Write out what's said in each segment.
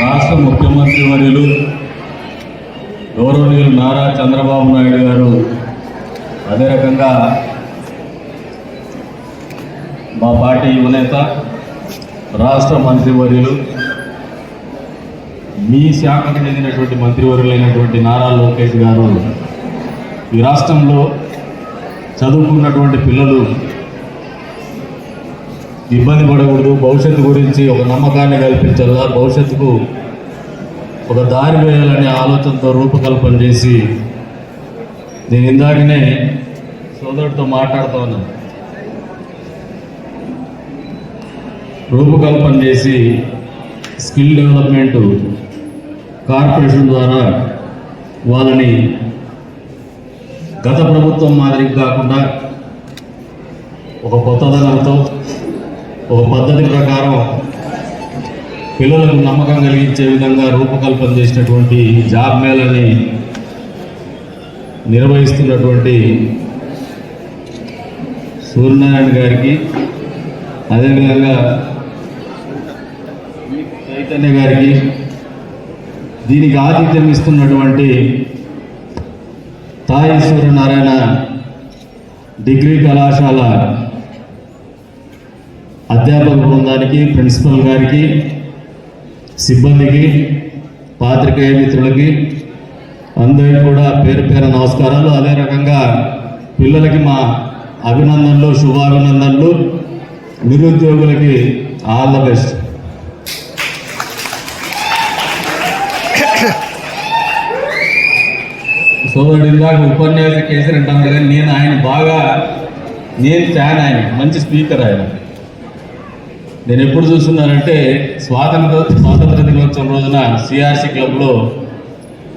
రాష్ట్ర ముఖ్యమంత్రి వర్యులు గౌరవనీయులు నారా చంద్రబాబు నాయుడు గారు, అదే రకంగా మా పార్టీ యువనేత రాష్ట్ర మంత్రివర్యులు, మీ శాఖకు చెందినటువంటి మంత్రివర్యులైనటువంటి నారా లోకేష్ గారు ఈ రాష్ట్రంలో చదువుకున్నటువంటి పిల్లలు ఇబ్బంది పడకూడదు, భవిష్యత్తు గురించి ఒక నమ్మకాన్ని కల్పించాలా, భవిష్యత్తుకు ఒక దారి వేయాలనే ఆలోచనతో రూపకల్పన చేసి, నేను ఇందాకనే సోదరుడితో మాట్లాడుతూ ఉన్నాను, రూపకల్పన చేసి స్కిల్ డెవలప్మెంట్ కార్పొరేషన్ ద్వారా వాళ్ళని గత ప్రభుత్వం మాదిరికి కాకుండా ఒక కొత్తదనంతో ఒక పద్ధతి ప్రకారం పిల్లలకు నమ్మకం కలిగించే విధంగా రూపకల్పన చేసినటువంటి జాబ్ మేళని నిర్వహిస్తున్నటువంటి సూర్యనారాయణ గారికి, అదేవిధంగా చైతన్య గారికి, దీనికి ఆతిథ్యం ఇస్తున్నటువంటి తాయి సూర్యనారాయణ డిగ్రీ కళాశాల అధ్యాపక బృందానికి, ప్రిన్సిపల్ గారికి, సిబ్బందికి, పాత్రికేయ మిత్రులకి అందరికీ కూడా పేరు పేరు నమస్కారాలు. అదే రకంగా పిల్లలకి మా అభినందనలు, శుభాభినందనలు. నిరుద్యోగులకి ఆల్ ద బెస్ట్. సోదరుడు ఇందాక ఉపన్యాస కేసరి అంటాను కానీ నేను ఫ్యాన్, ఆయన మంచి స్పీకర్. నేను ఎప్పుడు చూస్తున్నానంటే స్వాతంత్ర దినోత్సవం రోజున సిఆర్సి క్లబ్లో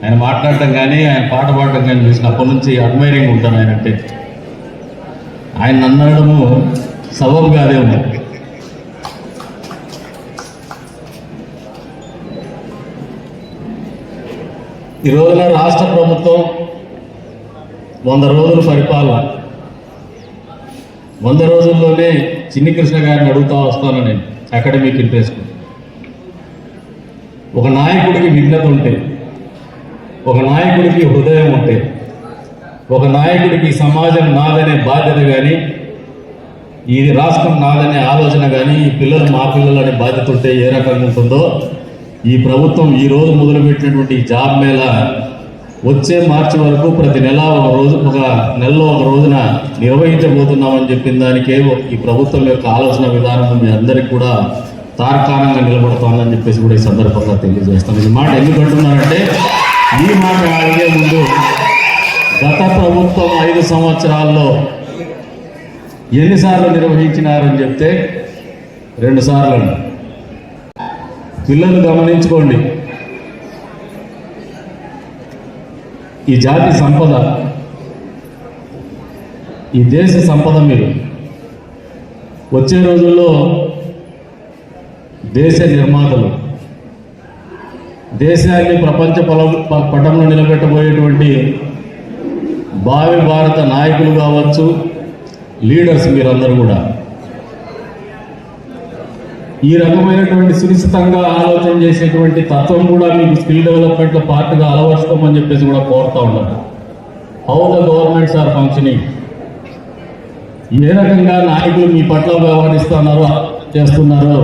ఆయన మాట్లాడటం కానీ ఆయన పాట పాడటం కానీ చూసినప్పటి నుంచి అడ్మైరింగ్ ఉంటాను ఆయన అంటే. ఆయన అన్నడము సబబు కాదేమో. ఈ రోజున రాష్ట్ర ప్రభుత్వం 100 రోజులు పరిపాలన, 100 రోజుల్లోనే చిన్ని కృష్ణ గారిని అడుగుతూ వస్తాను నేను, అకాడమిక్ ఇంట్రెస్ట్. ఒక నాయకుడికి విఘ్నత ఉంటే, ఒక నాయకుడికి హృదయం ఉంటే, ఒక నాయకుడికి సమాజం నాదనే బాధ్యత కానీ, ఈ రాష్ట్రం నాదనే ఆలోచన కానీ, ఈ పిల్లలు మా పిల్లలు అనే బాధ్యత ఉంటే ఏ రకంగా ఉంటుందో, ఈ ప్రభుత్వం ఈరోజు మొదలుపెట్టినటువంటి జాబ్ మేళా వచ్చే మార్చి వరకు ప్రతి నెల నెలలో ఒక రోజున నిర్వహించబోతున్నామని చెప్పిన దానికే ఈ ప్రభుత్వం యొక్క ఆలోచన విధానం మీ అందరికీ కూడా తార్కాణంగా నిలబడుతోందని చెప్పేసి కూడా ఈ సందర్భంగా తెలియజేస్తాను. ఈ మాట ఎందుకు అంటున్నానంటే, ఈ మాట అడిగే ముందు గత ప్రభుత్వం 5 సంవత్సరాల్లో ఎన్నిసార్లు నిర్వహించినారని చెప్తే 2 సార్లు. పిల్లలు గమనించుకోండి, ఈ జాతి సంపద, ఈ దేశ సంపద మీరు. వచ్చే రోజుల్లో దేశ నిర్మాతలు, దేశాన్ని ప్రపంచ పటంలో నిలబెట్టబోయేటువంటి భావి భారత నాయకులు కావచ్చు, లీడర్స్ మీరందరూ కూడా ఈ రకమైనటువంటి సునిశ్చితంగా ఆలోచన చేసేటువంటి తత్వం కూడా మీకు స్కిల్ డెవలప్మెంట్లో పార్ట్గా అలవర్చుకోమని చెప్పేసి కూడా కోరుతూ ఉన్నారు. How the governments are functioning, ఏ రకంగా నాయకులు మీ పట్ల వ్యవహరిస్తున్నారో చేస్తున్నారో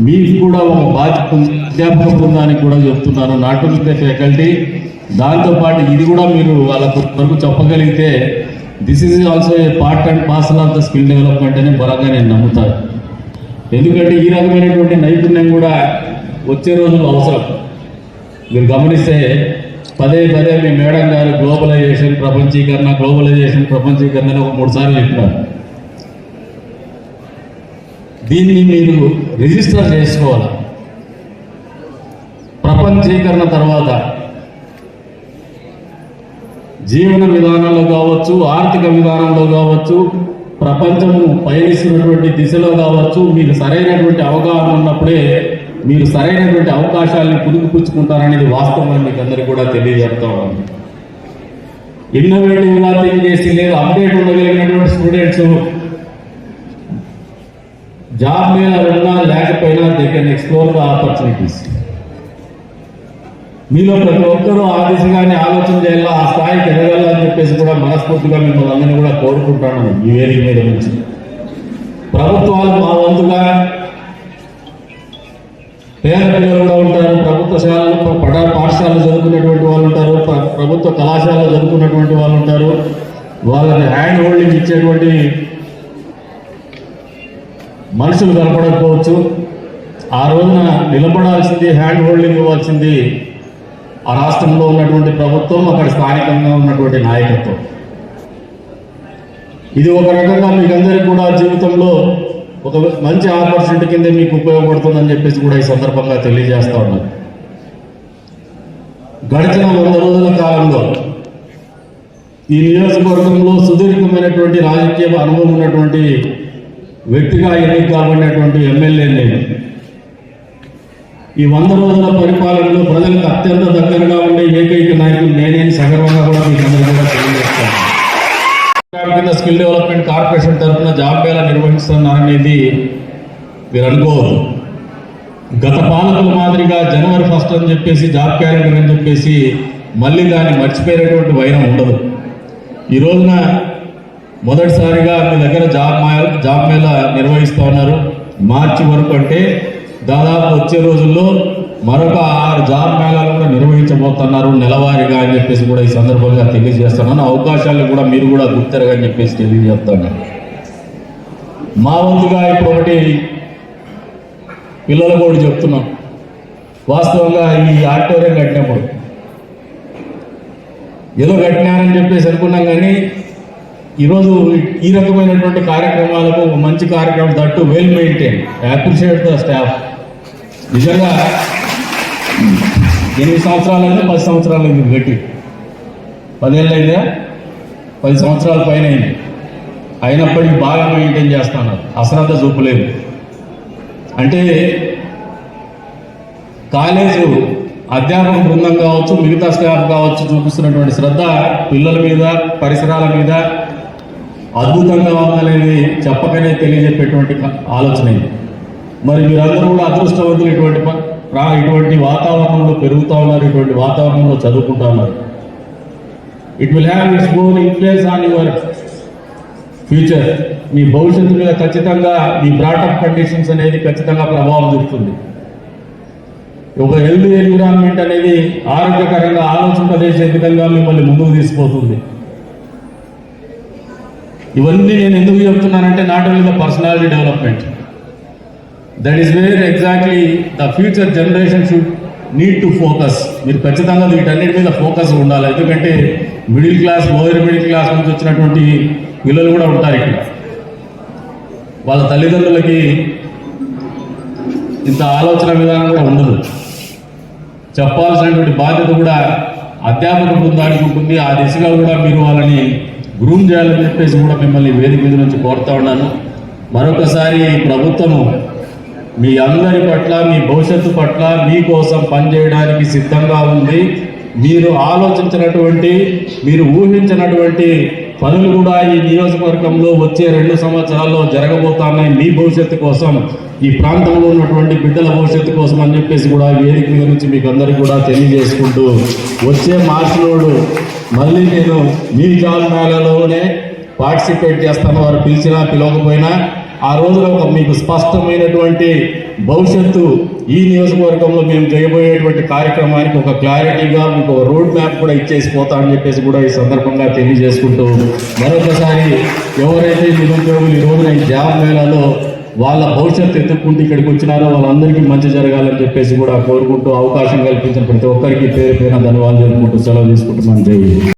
మీకు కూడా ఒక బాధ్యత ఉంది. అధ్యాపక బృందానికి కూడా చెప్తున్నాను, నాట్ ఓన్లీ ద ఫ్యాకల్టీ, దాంతోపాటు ఇది కూడా మీరు వాళ్ళకు వరకు చెప్పగలిగితే this is also a part and parcel of the skill development అని బలంగా నేను నమ్ముతాను. ఎందుకంటే ఈ రకమైనటువంటి నైపుణ్యం కూడా వచ్చే రోజులు అవసరం. మీరు గమనిస్తే పదే మీ మేడం గారు గ్లోబలైజేషన్ ప్రపంచీకరణ అని ఒక 3 సార్లు చెప్పినారు. దీన్ని మీరు రిజిస్టర్ చేసుకోవాలి. ప్రపంచీకరణ తర్వాత జీవన విధానంలో కావచ్చు, ఆర్థిక విధానంలో కావచ్చు, ప్రపంచము పయనిస్తున్నటువంటి దిశలో కావచ్చు, మీకు సరైనటువంటి అవగాహన ఉన్నప్పుడే మీరు సరైనటువంటి అవకాశాలను పుచ్చుకుంటారనేది వాస్తవం మీకు అందరికీ కూడా తెలియజేస్తా ఉన్నాను. ఇన్నోవేటివ్గా థింక్ చేసి లేదు అప్డేట్ ఉండగలిగినటువంటి స్టూడెంట్స్ జాబ్ మీద ఉన్నా లేకపోయినా they can explore the opportunities. మీలో ప్రతి ఒక్కరూ ఆ దిశగానే ఆలోచన చేయాలి, ఆ స్థాయికి ఎదగాలని చెప్పేసి కూడా మనస్ఫూర్తిగా మిమ్మల్ని అందరినీ కూడా కోరుకుంటాను. ఈ వేదిక మీద నుంచి ప్రభుత్వాలు మా వంతుగా పేద పిల్లలు కూడా ఉంటారు, ప్రభుత్వ శాలలు పాఠశాలలో చదువుకున్నటువంటి వాళ్ళు ఉంటారు, ప్రభుత్వ కళాశాలలో చదువుకున్నటువంటి వాళ్ళు ఉంటారు. వాళ్ళని హ్యాండ్ హోల్డింగ్ ఇచ్చేటువంటి మనుషులు కనపడకపోవచ్చు. ఆ రోజున నిలబడాల్సింది, హ్యాండ్ హోల్డింగ్ ఇవ్వాల్సింది ఆ రాష్ట్రంలో ఉన్నటువంటి ప్రభుత్వం, అక్కడ స్థానికంగా ఉన్నటువంటి నాయకత్వం. ఇది ఒక రకంగా మీకందరికీ కూడా జీవితంలో ఒక మంచి ఆపర్చునిటీ కింద మీకు ఉపయోగపడుతుందని చెప్పేసి కూడా ఈ సందర్భంగా తెలియజేస్తా ఉన్నాను. గడిచిన 100 రోజుల కాలంలో ఈ నియోజకవర్గంలో సుదీర్ఘమైనటువంటి రాజకీయ అనుభవం ఉన్నటువంటి వ్యక్తిగా ఎన్నిక కాబడినటువంటి ఎమ్మెల్యే నేను. ఈ 100 రోజుల పరిపాలనలో ప్రజలకు అత్యంత దగ్గరగా ఉండే ఏకైక నాయకులు నేనే సగర్వంగా కూడా మీకు అందరూ కూడా తెలియజేస్తాను. కింద స్కిల్ డెవలప్మెంట్ కార్పొరేషన్ తరఫున జాబ్ మేళా నిర్వహిస్తున్నారనేది మీరు అనుకోవద్దు. గత పాలకుల మాదిరిగా జనవరి 1 అని చెప్పేసి జాబ్ క్యాలెండర్ అని చెప్పేసి మళ్ళీ దాన్ని మర్చిపోయేటువంటి వైరం ఉండదు. ఈ రోజున మొదటిసారిగా మీ దగ్గర జాబ్ మేళా నిర్వహిస్తూ ఉన్నారు. మార్చి వరకు అంటే దాదాపు వచ్చే రోజుల్లో మరొక 6 జాబ్ మేళాలు కూడా నిర్వహించబోతున్నారు నెలవారీగా అని చెప్పేసి కూడా ఈ సందర్భంగా తెలియజేస్తున్నాను. అవకాశాలు కూడా మీరు కూడా గుర్తెరగని చెప్పేసి తెలియజేస్తాను. మా వంతుగా ఇప్పుడు ఒకటి పిల్లలు కూడా చెప్తున్నాం. వాస్తవంగా ఈ ఆడిటోరియం కట్టినప్పుడు ఏదో కట్టినారని చెప్పేసి అనుకున్నాం, కానీ ఈరోజు ఈ రకమైనటువంటి కార్యక్రమాలకు మంచి కార్యక్రమం that well maintain, appreciate the staff. నిజంగా 8 సంవత్సరాలైందా 10 సంవత్సరాలు అయింది గట్టి, 10 ఏళ్ళు అయిందా, 10 సంవత్సరాల పైన అయింది. అయినప్పటికీ బాగా మెయింటైన్ చేస్తున్నారు, అశ్రద్ధ చూపలేదు. అంటే కాలేజు అధ్యాపక బృందం కావచ్చు, మిగతా స్టాఫ్ కావచ్చు, చూపిస్తున్నటువంటి శ్రద్ధ పిల్లల మీద, పరిసరాల మీద అద్భుతంగా ఉందనేది చెప్పకనే తెలియజెప్పేటువంటి ఆలోచన ఇది. మరి మీరందరూ కూడా అదృష్టవంతులు, ఇటువంటి వాతావరణంలో పెరుగుతూ ఉన్నారు, ఇటువంటి వాతావరణంలో చదువుకుంటూ ఉన్నారు. It will have its own influence on your future. మీ భవిష్యత్తు మీద ఖచ్చితంగా ఈ బ్రాటప్ కండిషన్స్ అనేది ఖచ్చితంగా ప్రభావం చూపుతుంది. ఒక హెల్తీ ఎన్విరాన్మెంట్ అనేది ఆరోగ్యకరంగా ఆలోచింపజేసే విధంగా మిమ్మల్ని ముందుకు తీసుకుపోతుంది. ఇవన్నీ నేను ఎందుకు చెప్తున్నానంటే not only the personality development, that is where exactly the future generation should need to focus. మీరు ఖచ్చితంగా వీటన్నిటి మీద ఫోకస్ ఉండాలి. ఎందుకంటే middle class, lower middle class నుంచి వచ్చినటువంటి పిల్లలు కూడా ఉంటారు ఇక్కడ. వాళ్ళ తల్లిదండ్రులకి ఇంత ఆలోచన విధానం కూడా ఉండదు. చెప్పాల్సినటువంటి బాధ్యత కూడా అధ్యాపక బృందానికి ఉంటుంది. ఆ దిశగా కూడా మీరు వాళ్ళని గ్రూమ్ చేయాలని చెప్పేసి కూడా మిమ్మల్ని వేదిక మీద నుంచి కోరుతా ఉన్నాను. మరొకసారి ప్రభుత్వము మీ అందరి పట్ల, మీ భవిష్యత్తు పట్ల, మీకోసం పనిచేయడానికి సిద్ధంగా ఉంది. మీరు ఆలోచించినటువంటి, మీరు ఊహించినటువంటి పనులు కూడా ఈ నియోజకవర్గంలో వచ్చే 2 సంవత్సరాల్లో జరగబోతున్నాయి. మీ భవిష్యత్తు కోసం, ఈ ప్రాంతంలో ఉన్నటువంటి బిడ్డల భవిష్యత్తు కోసం అని చెప్పేసి కూడా వేదిక మీద నుంచి మీకు అందరికీ కూడా తెలియజేసుకుంటూ, వచ్చే మార్చిలోడు మళ్ళీ నేను మీ జాబ్ మేళాలోనే పార్టిసిపేట్ చేస్తాను. వారు పిలిచినా పిలవకపోయినా ఆ రోజున ఒక మీకు స్పష్టమైనటువంటి భవిష్యత్తు ఈ నియోజకవర్గంలో మేము చేయబోయేటువంటి కార్యక్రమానికి ఒక క్లారిటీగా మీకు ఒక రోడ్ మ్యాప్ కూడా ఇచ్చేసి పోతామని చెప్పేసి కూడా ఈ సందర్భంగా తెలియజేసుకుంటూ, మరొకసారి ఎవరైతే నిరుద్యోగులు ఈ రోజున ఈ జాబ్ మేళాలో వాళ్ళ భవిష్యత్తు ఎత్తుక్కుంటూ ఇక్కడికి వచ్చినారో వాళ్ళందరికీ మంచి జరగాలని చెప్పేసి కూడా కోరుకుంటూ, అవకాశం కల్పించిన ప్రతి ఒక్కరికి పేరు పేరున ధన్యవాదాలు తెలుపుకుంటూ సెలవు తీసుకుంటున్నాను. జై